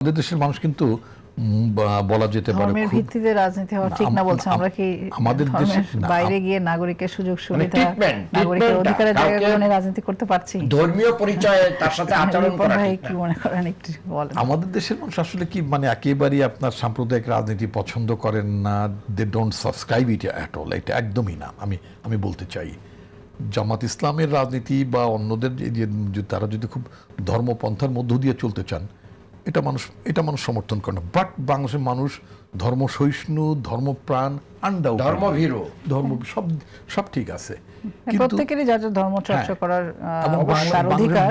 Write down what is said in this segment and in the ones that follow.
আমাদের দেশের মানুষ কিন্তু বলা যেতে পারে ধর্মের ভিত্তিতে রাজনীতি হওয়া ঠিক না বলছে। আমরা কি আমাদের দেশে বাইরে গিয়ে নাগরিকের সুযোগ সুবিধা, treatment নাগরিকের টা অধিকারের কাউকে জায়গাগুলো নিয়ে রাজনীতি করতে পারছি? ধর্মীয় পরিচয়ে তার সাথে আচরণ করা ভাই ঠিক কি না। মনে করেন একটু বলেন। আমাদের দেশের মানুষ আসলে কি মানে একেবারেই আপনার সাম্প্রদায়িক রাজনীতি পছন্দ করেন না, they don't subscribe it at all, এটা একদমই না। আমি বলতে চাই জামাত ইসলামের রাজনীতি বা অন্যদের যে তারা যদি খুব ধর্মপন্থার মধ্য দিয়ে চলতে চান, এটা মানুষ সমর্থন করে না। বাট বাংলাদেশের মানুষ ধর্ম সহিষ্ণু, ধর্মপ্রাণ, ধর্মভীরু, সব ঠিক আছে, প্রত্যেকেরই যার যার ধর্ম চর্চা করার তার বাংলাদেশের অধিকার।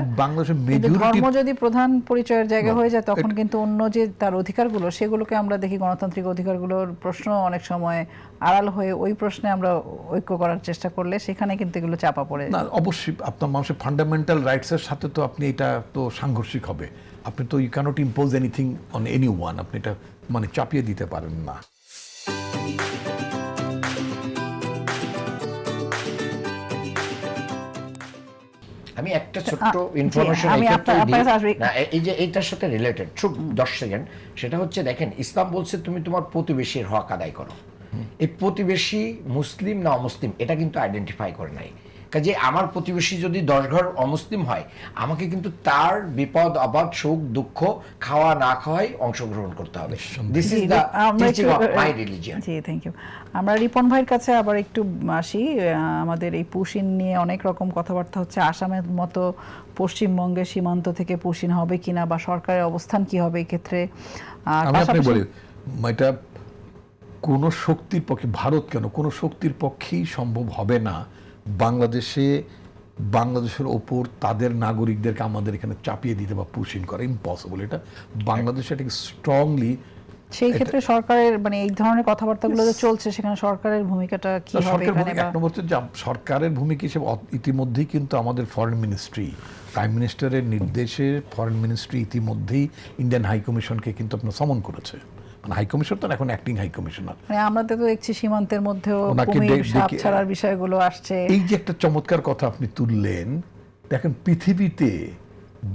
মেজরিটি ধর্ম যদি প্রধান পরিচয়ের জায়গা হয়ে যায় তখন কিন্তু অন্য যে তার অধিকারগুলো সেগুলোকে আমরা দেখি গণতান্ত্রিক অধিকারগুলোর প্রশ্ন অনেক সময় আড়াল হয়ে ওই প্রশ্নে আমরা ঐক্য করার চেষ্টা করলে সেখানে কিন্তু এগুলো চাপা পড়ে। না, অবশ্যই আপনার মানুষের ফান্ডামেন্টাল রাইটসের সাথে তো আপনি এটা তো সাংঘর্ষিক হবে। আপনি তো you can't impose anything on anyone, আপনি এটা মানে চাপিয়ে দিতে পারেন না। আমি একটা ছোট্ট ইনফরমেশন এই যে এইটার সাথে রিলেটেড খুব 10 সেকেন্ড, সেটা হচ্ছে দেখেন ইসলাম বলছে তুমি তোমার প্রতিবেশীর হক আদায় করো। এই প্রতিবেশী মুসলিম না অমুসলিম এটা কিন্তু আইডেন্টিফাই করে নাই। কাজে আমার প্রতিবেশী যদি 10 ঘর অমুসলিম হয় আমাকে কিন্তু তার বিপদ আপদ সুখ দুঃখ খাওয়া না খাওয়াই অংশগ্রহণ করতে হবে। This is the teaching of my religion. জি, থ্যাংক ইউ। আমরা রিপন ভাইয়ের কাছে আবার একটু আসি। আমাদের এই পুশিন নিয়ে অনেক রকম কথাবার্তা হচ্ছে। আসামের মতো পশ্চিমবঙ্গের সীমান্ত থেকে পুশিন হবে কিনা বা সরকারের অবস্থান কি হবে এই ক্ষেত্রে। আমি বলি এটা কোন শক্তির পক্ষে, ভারত কেন কোন শক্তির পক্ষেই সম্ভব হবে না বাংলাদেশের ওপর তাদের নাগরিকদেরকে আমাদের এখানে চাপিয়ে দিতে বা পুশিং করা ইম্পসিবল। এটা বাংলাদেশে এটাকে স্ট্রংলি, সেই ক্ষেত্রে সরকারের মানে এই ধরনের কথাবার্তাগুলো যে চলছে সেখানে সরকারের ভূমিকাটা কি হবে? সরকারের ভূমিকা হিসেবে ইতিমধ্যেই কিন্তু আমাদের ফরেন মিনিস্ট্রি, প্রাইম মিনিস্টারের নির্দেশে ফরেন মিনিস্ট্রি ইতিমধ্যেই ইন্ডিয়ান হাই কমিশনকে কিন্তু আপনার সমন করেছে। মানে হাই কমিশন তো এখন অ্যাক্টিং হাই কমিশনার। মানে আমরা তো দেখছি সীমান্তের মধ্যেও কুমির সাপ ছাড়ার বিষয়গুলো আসছে। এই যে একটা চমৎকার কথা আপনি তুললেন, দেখেন পৃথিবীতে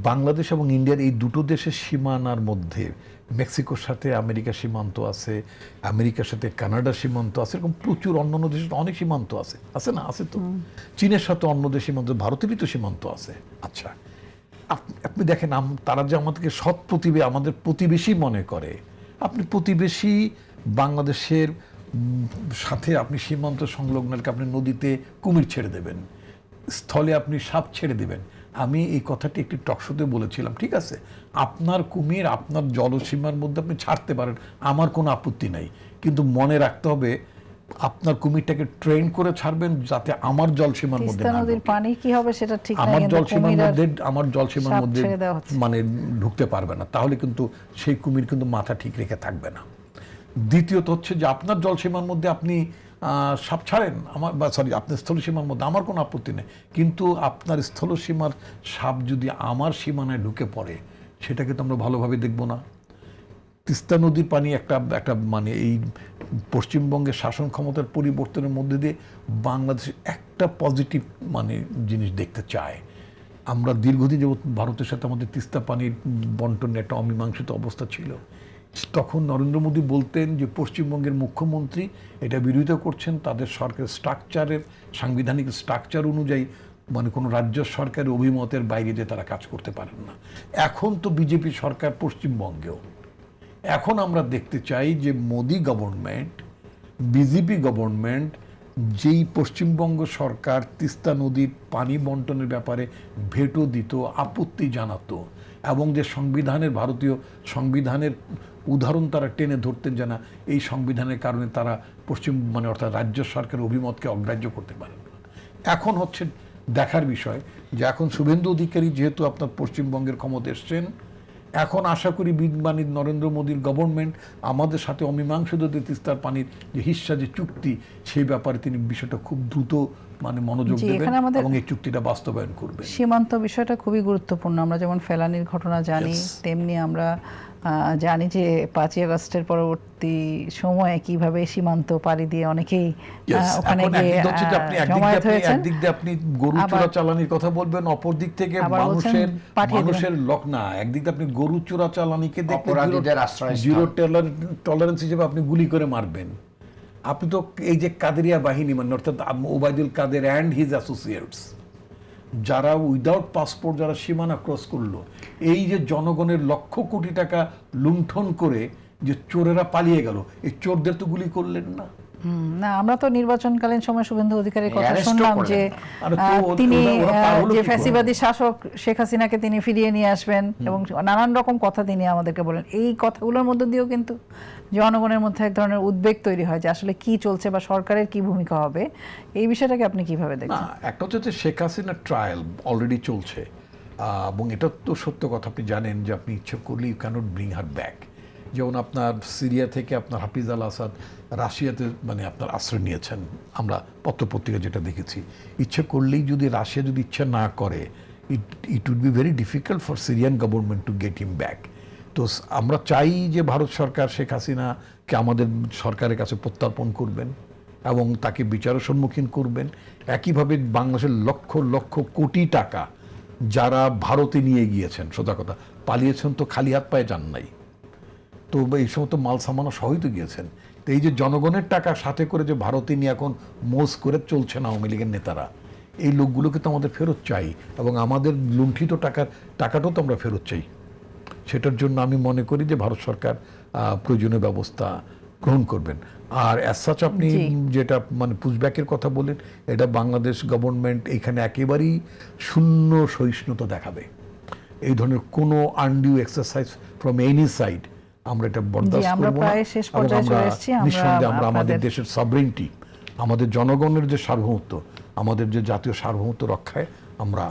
বাংলাদেশ এবং ইন্ডিয়ার এই দুটো দেশের সীমানার মধ্যে মেক্সিকোর সাথে আমেরিকার সীমান্ত আছে, আমেরিকার সাথে কানাডার সীমান্ত আছে, এরকম প্রচুর অন্যান্য দেশের অনেক সীমান্ত আছে না? আছে তো। চীনের সাথে অন্য দেশের সীমান্ত, ভারতেরই তো সীমান্ত আছে। আচ্ছা, আপনি দেখেন তারা যে আমাদেরকে আমাদের প্রতিবেশী মনে করে। আপনি প্রতিবেশী বাংলাদেশের সাথে আপনি সীমান্ত সংলগ্ন আপনি নদীতে কুমির ছেড়ে দেবেন, স্থলে আপনি সাপ ছেড়ে দেবেন। আমি এই কথাটি একটি টকশোতে বলেছিলাম, ঠিক আছে, আপনার কুমির আপনার জলসীমার মধ্যে আপনি ছাড়তে পারেন, আমার কোনো আপত্তি নাই, কিন্তু মনে রাখতে হবে আপনার কুমিরটাকে ট্রেন করে ছাড়বেন যাতে আমার জলসীমার মধ্যে না ঢোকে। পানি কি হবে সেটা ঠিক না, আমার জলসীমার মধ্যে মানে ঢুকতে পারবে না, তাহলে কিন্তু সেই কুমির কিন্তু মাথা ঠিক রেখে থাকবে না। দ্বিতীয়ত হচ্ছে যে আপনার জলসীমার মধ্যে আপনি সাপ ছাড়েন, আপনার স্থলসীমার মধ্যে আমার কোনো আপত্তি নেই, কিন্তু আপনার স্থলসীমার সাপ যদি আমার সীমানায় ঢুকে পড়ে সেটাকে তো আমরা ভালোভাবে দেখব না। তিস্তা নদীর পানি একটা মানে এই পশ্চিমবঙ্গের শাসন ক্ষমতার পরিবর্তনের মধ্যে দিয়ে বাংলাদেশ একটা পজিটিভ মানে জিনিস দেখতে চায়। আমরা দীর্ঘদিন যাবৎ ভারতের সাথে আমাদের তিস্তা পানির বন্টনের একটা অমীমাংসিত অবস্থা ছিল। তখন নরেন্দ্র মোদী বলতেন যে পশ্চিমবঙ্গের মুখ্যমন্ত্রী এটা বিরোধিতা করছেন, তাদের সরকারের স্ট্রাকচারের সাংবিধানিক স্ট্রাকচার অনুযায়ী মানে কোনো রাজ্য সরকারের অভিমতের বাইরে যে তারা কাজ করতে পারেন না। এখন তো বিজেপি সরকার পশ্চিমবঙ্গেও, এখন আমরা দেখতে চাই যে মোদী গভর্নমেন্ট, বিজেপি গভর্নমেন্ট যেই পশ্চিমবঙ্গ সরকার তিস্তা নদীর পানি বন্টনের ব্যাপারে ভেটো দিত, আপত্তি জানাতো, এবং যে ভারতীয় সংবিধানের উদাহরণ তারা টেনে ধরতেন যে না এই সংবিধানের কারণে তারা মানে অর্থাৎ রাজ্য সরকারের অভিমতকে অগ্রাহ্য করতে পারেন না। এখন হচ্ছে দেখার বিষয় যে এখন শুভেন্দু অধিকারী যেহেতু আপনার পশ্চিমবঙ্গের ক্ষমতা এসছেন, এখন আশা করি বিদ্যমানিত নরেন্দ্র মোদীর গভর্নমেন্ট আমাদের সাথে অমীমাংসিত তিস্তার পানির যে হিস্সা যে চুক্তি সেই ব্যাপারে তিনি বিষয়টা খুব দ্রুত মানে মনোযোগ দেবেন এবং এই চুক্তিটা বাস্তবায়ন করবেন। সীমান্ত বিষয়টা খুবই গুরুত্বপূর্ণ। আমরা যেমন ফেলানির ঘটনা জানি তেমনি আমরা জানি যে 5ই আগস্টের পরবর্তী সময়ে কিভাবে সীমান্ত পাড়ি দিয়ে অনেকেই ওখানে গিয়ে জমায়েত হয়েছেন। একদিক দিয়ে আপনি গরু চোরাচালানির কথা বলবেন, অপর দিক থেকে মানুষের লক না, একদিক দিয়ে আপনি গরু চোরাচালানিকে জিরো টলারেন্স হিসেবে আপনি গুলি করে মারবেন। আপনি তো এই যে কাদেরিয়া বাহিনী মানে অর্থাৎ Obaidul Quader and his associates যারা উইদাউট পাসপোর্ট যারা সীমানা ক্রস করলো, এই যে জনগণের লক্ষ কোটি টাকা লুণ্ঠন করে যে চোরেরা পালিয়ে গেল, এই চোরদের তো গুলি করলেন না। না, আমরা তো নির্বাচনকালীন সময় শুভেন্দু অধিকারীর কথা শুনলাম যে তিনি যে ফ্যাসিবাদী শাসক শেখ হাসিনাকে তিনি ফিরিয়ে নিয়ে আসবেন এবং নানান রকম কথা তিনি আমাদেরকে বলেন। এই কথাগুলোর মধ্য দিয়েও কিন্তু জনগণের মধ্যে এক ধরনের উদ্বেগ তৈরি হয় যে আসলে কি চলছে বা সরকারের কি ভূমিকা হবে। এই বিষয়টাকে আপনি কিভাবে দেখছেন? একটা হচ্ছে শেখ হাসিনার ট্রায়াল অলরেডি চলছে এবং এটা তো সত্য কথা, আপনি জানেন যে আপনি ইচ্ছে করলে you can't bring her back. যেমন আপনার সিরিয়া থেকে আপনার হাফিজ আল আসাদ রাশিয়াতে মানে আপনার আশ্রয় নিয়েছেন, আমরা পত্রপত্রিকা যেটা দেখেছি। ইচ্ছে করলেই যদি রাশিয়া যদি ইচ্ছা না করে, it would be very difficult for Syrian government to get him back. তো আমরা চাই যে ভারত সরকার শেখ হাসিনাকে আমাদের সরকারের কাছে প্রত্যর্পণ করবেন এবং তাকে বিচারের সম্মুখীন করবেন। একইভাবে বাংলাদেশের লক্ষ লক্ষ কোটি টাকা যারা ভারতে নিয়ে গিয়েছেন, সোজা কথা পালিয়েছেন তো খালি হাত পায়ে যান নাই, তো এই সমস্ত মাল সামানো সহই তো গিয়েছেন। তো এই যে জনগণের টাকা সাথে করে যে ভারতে নিয়ে এখন মোজ করে চলছে না আওয়ামী লীগের নেতারা, এই লোকগুলোকে তো আমাদের ফেরত চাই এবং আমাদের লুণ্ঠিত টাকাটাও তো আমরা ফেরত চাই। সেটার জন্য আমি মনে করি যে ভারত সরকার প্রয়োজনীয় ব্যবস্থা গ্রহণ করবেন। আর অ্যাজ সাচ আপনি যেটা মানে পুশব্যাকের কথা বলেন, এটা বাংলাদেশ গভর্নমেন্ট এখানে একেবারেই শূন্য সহিষ্ণুতা দেখাবে। এই ধরনের কোনো undue exercise from any side আমরা এটা বরদাস্ত করব না। নিঃসন্দেহে আমরা আমাদের দেশের সভরেনিটি, আমাদের জনগণের যে সার্বভৌমত্ব, আমাদের যে জাতীয় সার্বভৌমত্ব রক্ষায় আমরা